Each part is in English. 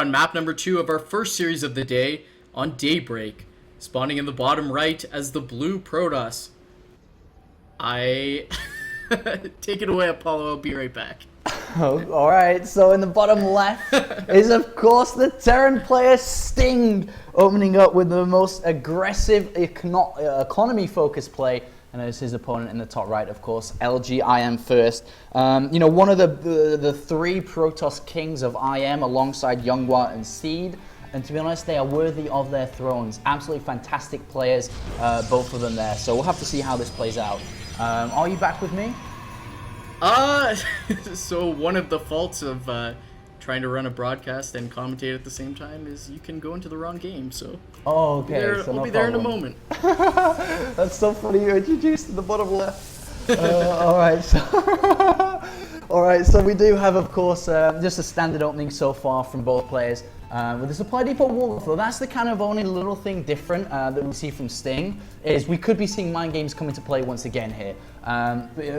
on map number 2 of our first series of the day on Daybreak. Spawning in the bottom right as the blue Protoss. Take it away, Apollo. I'll be right back. Oh, all right, so in the bottom left is, of course, the Terran player Sting, opening up with the most aggressive economy-focused play. And as his opponent in the top right, of course, LG IM first. One of the three Protoss kings of IM alongside Youngblood and Seed. And to be honest, they are worthy of their thrones. Absolutely fantastic players, both of them there. So we'll have to see how this plays out. Are you back with me? So one of the faults of trying to run a broadcast and commentate at the same time is you can go into the wrong game. So oh, okay. I'll be there in a moment. That's so funny. You introduced to the bottom left. All right. All right. So we do have, of course, just a standard opening so far from both players. With the supply depot Wolof, though, that's the kind of only little thing different that we see from Sting, is we could be seeing mind games come into play once again here.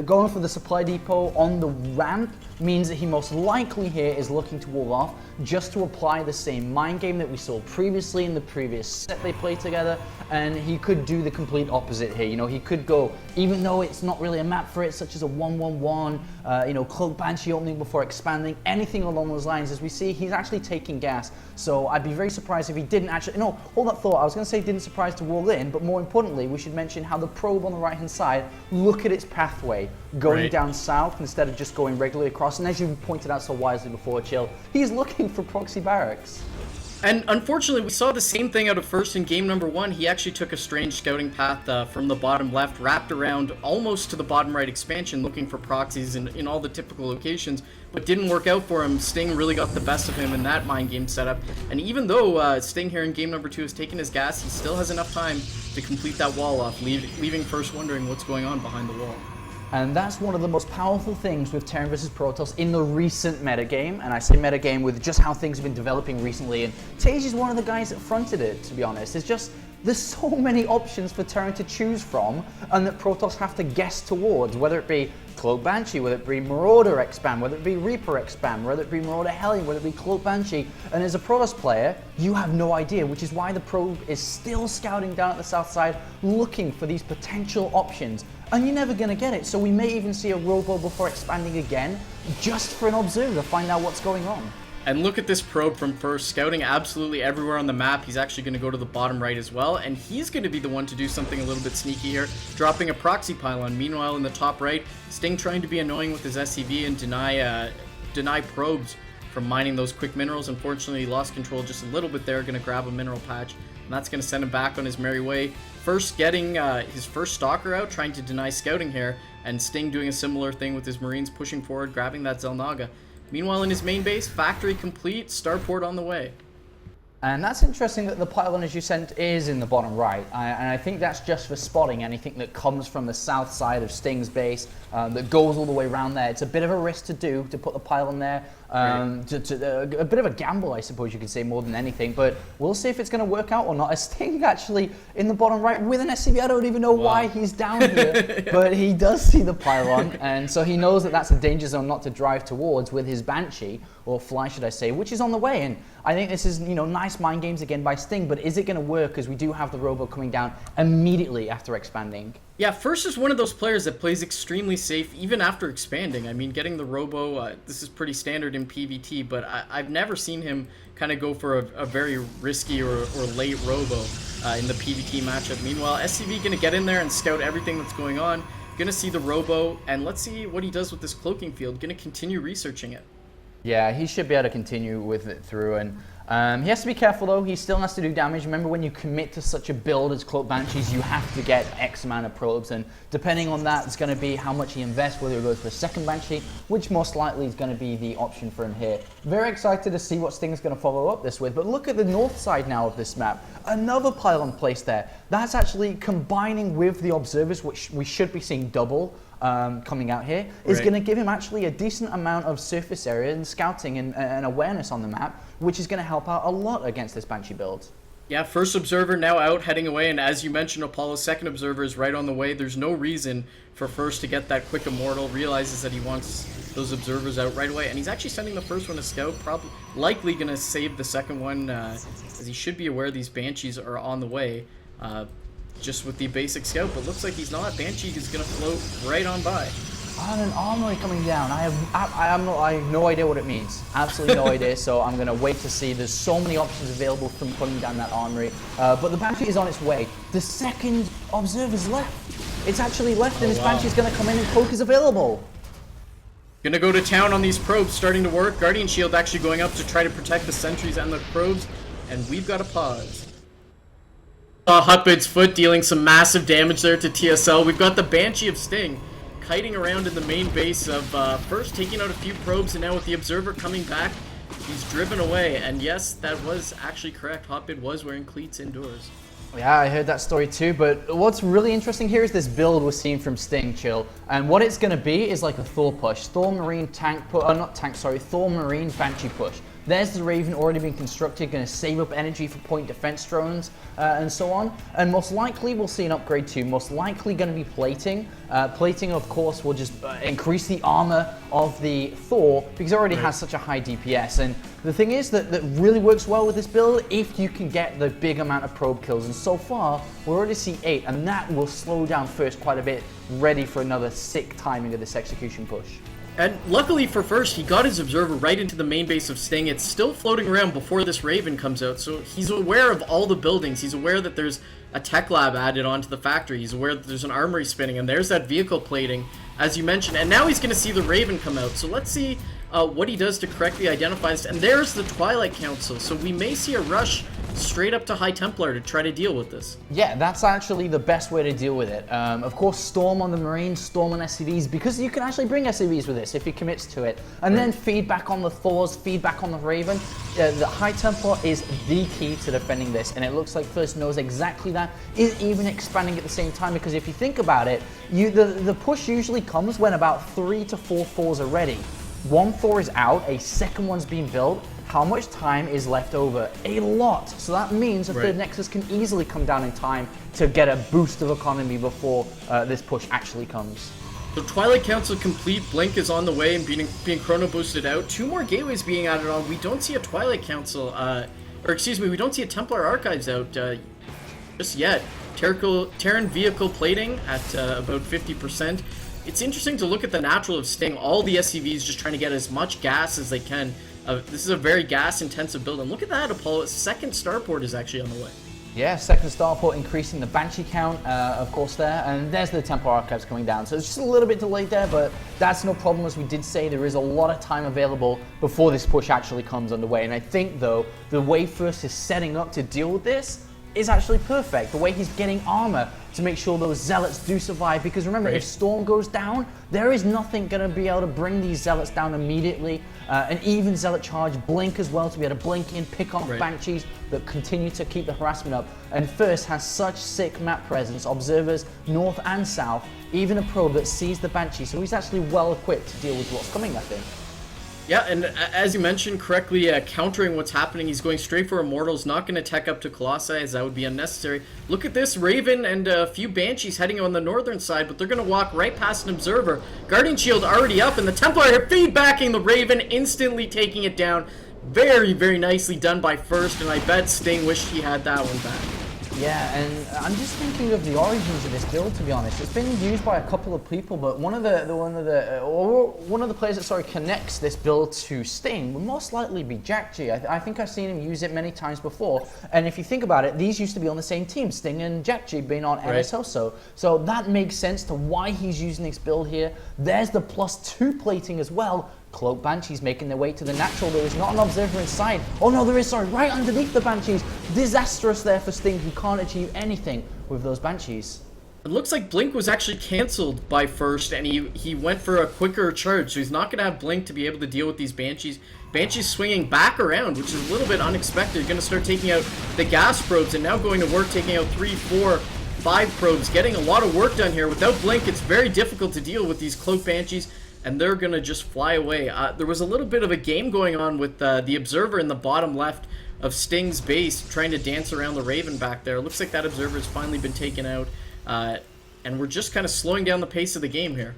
Going for the supply depot on the ramp means that he most likely here is looking to wall off just to apply the same mind game that we saw previously in the previous set they played together, and he could do the complete opposite here. He could go, even though it's not really a map for it, such as a 1-1-1, Cloak Banshee opening before expanding, anything along those lines. As we see, he's actually taking gas. So I'd be very surprised if he didn't actually, no, hold that thought, I was going to say didn't surprise to wall in, but more importantly, we should mention how the probe on the right hand side, look at its pathway, going down south instead of just going regularly across. And as you pointed out so wisely before, Chill, he's looking for proxy barracks. And unfortunately, we saw the same thing out of First in game number 1. He actually took a strange scouting path from the bottom left, wrapped around almost to the bottom right expansion, looking for proxies in all the typical locations, but didn't work out for him. Sting really got the best of him in that mind game setup. And even though Sting here in game number 2 has taken his gas, he still has enough time to complete that wall off, leaving First wondering what's going on behind the wall. And that's one of the most powerful things with Terran vs Protoss in the recent metagame. And I say metagame with just how things have been developing recently. And Tage is one of the guys that fronted it, to be honest. It's just, there's so many options for Terran to choose from, and that Protoss have to guess towards, whether it be Cloak Banshee, whether it be Marauder expand, whether it be Reaper expand, whether it be Marauder Hellion, whether it be Cloak Banshee. And as a Protoss player, you have no idea, which is why the probe is still scouting down at the south side, looking for these potential options. And you're never going to get it, so we may even see a Robo before expanding again, just for an observer to find out what's going on. And look at this probe from First, scouting absolutely everywhere on the map. He's actually going to go to the bottom right as well, and he's going to be the one to do something a little bit sneaky here, dropping a proxy pylon. Meanwhile, in the top right, Sting trying to be annoying with his SCV and deny probes from mining those quick minerals. Unfortunately, he lost control just a little bit there, going to grab a mineral patch, and that's going to send him back on his merry way. First getting his first Stalker out, trying to deny scouting here, and Sting doing a similar thing with his Marines pushing forward, grabbing that Xel'Naga. Meanwhile, in his main base, factory complete, starport on the way. And that's interesting that the pylon, as you sent, is in the bottom right. And I think that's just for spotting anything that comes from the south side of Sting's base, that goes all the way around there. It's a bit of a risk to do, to put the pylon there. A bit of a gamble, I suppose you could say, more than anything. But we'll see if it's going to work out or not. As Sting actually in the bottom right with an SCV, I don't even know why he's down here. Yeah. But he does see the pylon, and so he knows that that's a danger zone not to drive towards with his Banshee, or Fly should I say, which is on the way. And I think this is, nice mind games again by Sting, but is it going to work? Because we do have the Robo coming down immediately after expanding. Yeah, First is one of those players that plays extremely safe even after expanding. I mean, getting the Robo, this is pretty standard in PvT, but I've never seen him kind of go for a very risky or late Robo in the PvT matchup. Meanwhile, SCV going to get in there and scout everything that's going on. Going to see the Robo, and let's see what he does with this cloaking field. Going to continue researching it. Yeah, he should be able to continue with it through, and he has to be careful though. He still has to do damage. Remember, when you commit to such a build as Cloak Banshees, you have to get X amount of probes, and depending on that, it's going to be how much he invests, whether he goes for a second Banshee, which most likely is going to be the option for him here. Very excited to see what Sting's going to follow up this with, but look at the north side now of this map. Another pylon placed there. That's actually combining with the observers, which we should be seeing double. Coming out here is going to give him actually a decent amount of surface area and scouting and awareness on the map, which is going to help out a lot against this Banshee build. Yeah, first observer now out, heading away, and as you mentioned, Apollo's second observer is right on the way. There's no reason for first to get that quick immortal. Realizes that he wants those observers out right away, and he's actually sending the first one to scout. Probably, likely gonna save the second one, as he should be aware these banshees are on the way. Just with the basic scout, but looks like he's not. Banshee is gonna float right on by. And an armory coming down. I have no idea what it means. Absolutely no idea. So I'm gonna wait to see. There's so many options available from putting down that armory. But the Banshee is on its way. The second observer's left. It's actually left, and this Banshee's gonna come in, and cloak is available. Gonna go to town on these probes, starting to work. Guardian Shield actually going up to try to protect the sentries and the probes, and we've got a pause. Hutbid's foot dealing some massive damage there to TSL. We've got the Banshee of Sting kiting around in the main base of first taking out a few probes, and now with the observer coming back, he's driven away. And yes, that was actually correct. Hotbid was wearing cleats indoors. Yeah, I heard that story too, but what's really interesting here is this build we're seeing from Sting, Chill. And what it's going to be is like a Thor push. Thor Marine tank push, Thor Marine Banshee push. There's the Raven already being constructed, going to save up energy for point defense drones and so on. And most likely we'll see an upgrade too. Most likely going to be plating. Plating, of course, will just increase the armor of the Thor because it already has such a high DPS. And the thing is that really works well with this build if you can get the big amount of probe kills. And so far, we already see 8, and that will slow down first quite a bit, ready for another sick timing of this execution push. And luckily for first, he got his observer right into the main base of Sting. It's still floating around before this Raven comes out, so he's aware of all the buildings. He's aware that there's a tech lab added onto the factory. He's aware that there's an armory spinning, and there's that vehicle plating, as you mentioned. And now he's going to see the Raven come out. So let's see what he does to correctly identify this. And there's the Twilight Council. So we may see a rush straight up to High Templar to try to deal with this. Yeah, that's actually the best way to deal with it. Of course, Storm on the Marines, Storm on SCVs, because you can actually bring SCVs with this if he commits to it. And then feedback on the Thors, feedback on the Raven. The High Templar is the key to defending this, and it looks like First knows exactly that, is even expanding at the same time, because if you think about it, the push usually comes when about 3 to 4 Thors are ready. One Thor is out, a second one's being built. How much time is left over? A lot. So that means a third Nexus can easily come down in time to get a boost of economy before this push actually comes. So Twilight Council complete, Blink is on the way and being chrono boosted out. 2 more gateways being added on. We don't see a Twilight Council, we don't see a Templar Archives out just yet. Terran vehicle plating at about 50%. It's interesting to look at the natural of Sting. All the SCVs just trying to get as much gas as they can. This is a very gas-intensive build, and look at that, Apollo. Second starport is actually on the way. Yeah, second starport increasing the Banshee count, of course, there. And there's the Templar Archives coming down. So it's just a little bit delayed there, but that's no problem. As we did say, there is a lot of time available before this push actually comes underway. And I think, though, the way First is setting up to deal with this is actually perfect. The way he's getting armor to make sure those Zealots do survive, because remember, if Storm goes down, there is nothing going to be able to bring these Zealots down immediately. An even Zealot charge, Blink as well, to be able to blink in, pick off Banshees that continue to keep the harassment up. And First has such sick map presence, observers north and south, even a probe that sees the Banshee, so he's actually well equipped to deal with what's coming, I think. Yeah, and as you mentioned correctly, countering what's happening, he's going straight for Immortals, not going to tech up to Colossi, as that would be unnecessary. Look at this, Raven and a few Banshees heading on the northern side, but they're going to walk right past an Observer. Guardian Shield already up, and the Templar are feedbacking the Raven, instantly taking it down. Very, very nicely done by First, and I bet Sting wished he had that one back. Yeah, and I'm just thinking of the origins of this build, to be honest. It's been used by a couple of people, but one of the players that connects this build to Sting would most likely be Jack G. I think I've seen him use it many times before. And if you think about it, these used to be on the same team, Sting and Jack G being on NSOSO. So that makes sense to why he's using this build here. There's the +2 plating as well. Cloak Banshees making their way to the natural. There is not an observer inside. Oh no, there is, sorry, right underneath the Banshees. Disastrous there for Sting, who can't achieve anything with those Banshees. It looks like Blink was actually cancelled by First, and he went for a quicker charge, so he's not going to have Blink to be able to deal with these Banshees. Banshees swinging back around, which is a little bit unexpected. Going to start taking out the gas probes, and now going to work taking out 3, 4, 5 probes. Getting a lot of work done here. Without Blink, it's very difficult to deal with these Cloak Banshees, and they're going to just fly away. There was a little bit of a game going on with the Observer in the bottom left of Sting's base, trying to dance around the Raven back there. Looks like that Observer's finally been taken out, and we're just kind of slowing down the pace of the game here.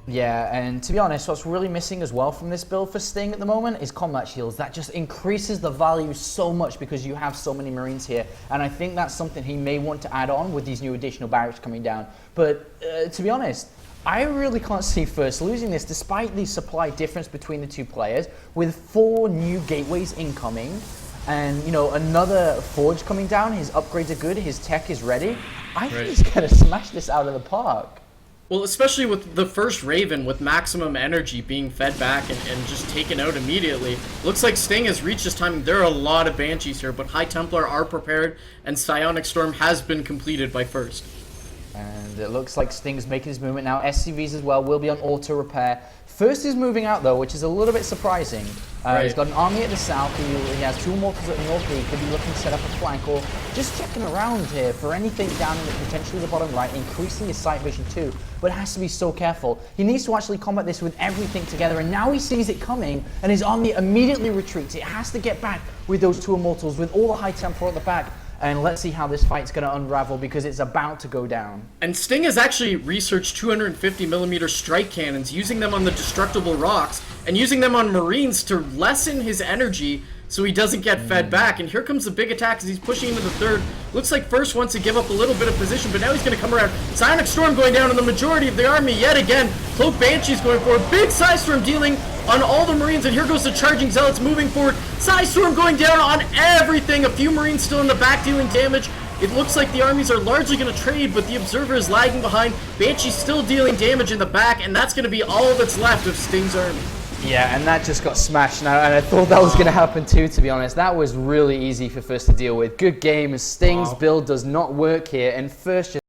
Yeah, and to be honest, what's really missing as well from this build for Sting at the moment is combat shields. That just increases the value so much because you have so many Marines here, and I think that's something he may want to add on with these new additional barracks coming down. But to be honest, I really can't see First losing this despite the supply difference between the two players, with 4 new gateways incoming and, you know, another Forge coming down. His upgrades are good, his tech is ready. I think he's going to smash this out of the park. Well, especially with the first Raven with maximum energy being fed back and just taken out immediately. Looks like Sting has reached his timing. There are a lot of Banshees here, but High Templar are prepared, and Psionic Storm has been completed by First. And it looks like Sting's making his movement now. SCVs as well will be on auto repair. First is moving out though, which is a little bit surprising. He's got an army at the south. He has 2 mortars at the north. He could be looking to set up a flank, or just checking around here for anything down in potentially the bottom right, increasing his sight vision too. But has to be so careful. He needs to actually combat this with everything together, and now he sees it coming, and his army immediately retreats. It has to get back with those 2 immortals, with all the High Templar at the back. And let's see how this fight's going to unravel, because it's about to go down. And Sting has actually researched 250mm strike cannons, using them on the destructible rocks, and using them on Marines to lessen his energy so he doesn't get fed back. And here comes the big attack as he's pushing into the third. Looks like First wants to give up a little bit of position, but now he's going to come around. Psionic Storm going down on the majority of the army yet again. Cloak Banshee's going forward. Big Psystorm dealing on all the Marines, and here goes the Charging Zealots moving forward. Psystorm going down on everything. A few Marines still in the back dealing damage. It looks like the armies are largely going to trade, but the Observer is lagging behind. Banshee's still dealing damage in the back, and that's going to be all that's left of Sting's army. Yeah, and that just got smashed now, and I thought that was going to happen too, to be honest. That was really easy for First to deal with. Good game. Sting's build does not work here, and First just